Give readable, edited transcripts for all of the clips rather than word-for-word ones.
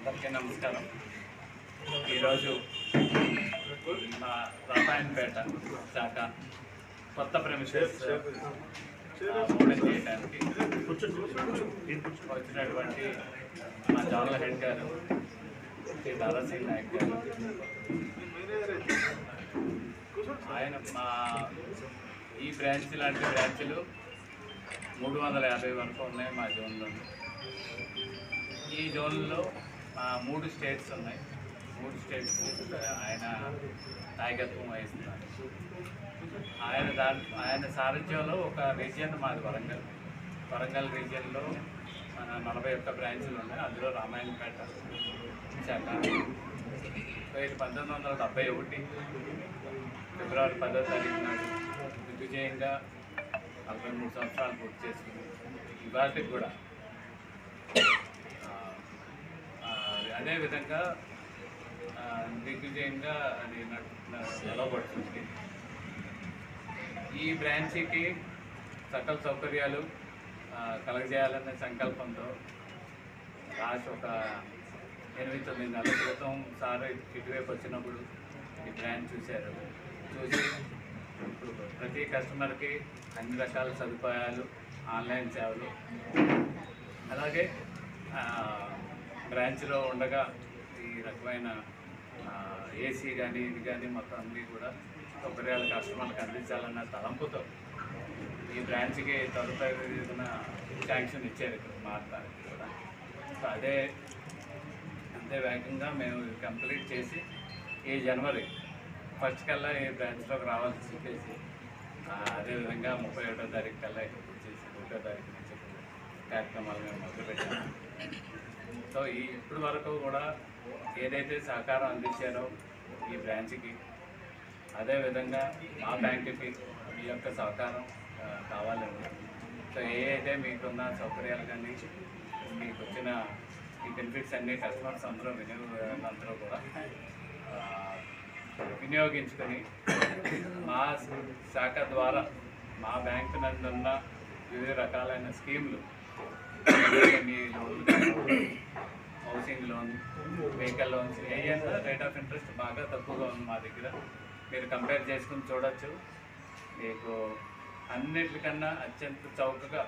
అందరికీ నమస్కారం. ఈరోజు మా రసాయనపేట శాఖ కొత్త ప్రెమిసెస్ ఓపెన్ చేయడానికి వచ్చినటువంటి మా జోనల్ హెడ్ గారు శ్రీ దారాసింగ్ నాయక్ గారు, ఆయన మా ఈ బ్రాంచ్ లాంటి బ్రాంచ్లు 350 వరకు ఉన్నాయి మా జోన్లో. ఈ జోన్లో 3 స్టేట్స్ ఉన్నాయి. 3 స్టేట్స్ ఆయన నాయకత్వం వహిస్తున్నారు. ఆయన సారథ్యంలో ఒక రీజియన్ మాది వరంగల్ రీజియన్లో మన 41 బ్రాంచ్లు ఉన్నాయి. అందులో రామాయణపేట శాఖ 1971 ఫిబ్రవరి 10వ తారీఖు నాడు దిగ్విజయంగా 43 సంవత్సరాలు పూర్తి చేసుకుని ఇవాటికి కూడా అదేవిధంగా దిగ్విజయంగా అది నిలబడుతుంది. ఈ బ్రాంచ్కి సకల సౌకర్యాలు కలగజేయాలనే సంకల్పంతో లాస్ట్ ఒక 8-9 నెలల క్రితం సార్ ఇటువైపు వచ్చినప్పుడు ఈ బ్రాంచ్ చూశారు. చూసి ఇప్పుడు ప్రతి కస్టమర్కి అన్ని రకాల సదుపాయాలు, ఆన్లైన్ సేవలు, అలాగే బ్రాంచ్లో ఉండగా ఈ రకమైన ఏసీ కానీ ఇది కానీ మొత్తం అన్నీ కూడా సౌకర్యాలు కస్టమర్లకు అందించాలన్న తలంపుతో ఈ బ్రాంచ్కి తదుపరి శాంక్షన్ ఇచ్చారు ఇక్కడ మారడానికి కూడా. సో అంతే వేగంగా మేము కంప్లీట్ చేసి ఈ జనవరి 1 కల్లా ఈ బ్రాంచ్లోకి రావాల్సి చెప్పేసి అదేవిధంగా 31వ తారీఖు కల్లా ఇక్కడ చేసి 1వ తారీఖు నుంచి కార్యక్రమాలు మేము మొదలుపెట్టాము. సో ఇప్పటి వరకు కూడా ఏదైతే సహకారం అందించారో ఈ బ్రాంచ్కి, అదేవిధంగా మా బ్యాంకుకి మీ యొక్క సహకారం కావాలండి. సో అయితే మీకున్న సౌకర్యాలు కానీ మీకు వచ్చిన ఈ బెనిఫిట్స్ అన్నీ కస్టమర్స్ అందరూ వినియోగందరూ కూడా వినియోగించుకొని మా శాఖ ద్వారా మా బ్యాంకు నందు ఉన్న వివిధ రకాలైన స్కీములు, మీ లోన్లు, హౌసింగ్ లోన్, వెహికల్ లోన్స్, ఏదైనా రేట్ ఆఫ్ ఇంట్రెస్ట్ బాగా తక్కువగా ఉంది మా దగ్గర. మీరు కంపేర్ చేసుకుని చూడవచ్చు. మీకు అన్నిటికన్నా అత్యంత చౌకగా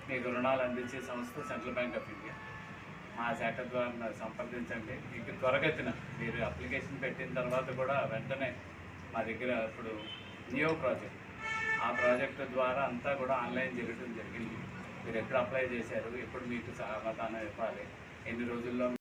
మీకు రుణాలు అందించే సంస్థ సెంట్రల్ బ్యాంక్ ఆఫ్ ఇండియా. మా శాఖ ద్వారా సంప్రదించండి. మీకు త్వరగతిన మీరు అప్లికేషన్ పెట్టిన తర్వాత కూడా వెంటనే మా దగ్గర ఇప్పుడు నియో ప్రాజెక్ట్, ఆ ప్రాజెక్టు ద్వారా అంతా కూడా ఆన్లైన్ జరగడం జరిగింది. మీరు ఎప్పుడు అప్లై చేశారు, ఎప్పుడు మీకు సమాధానం ఇవ్వాలి, ఎన్ని రోజుల్లో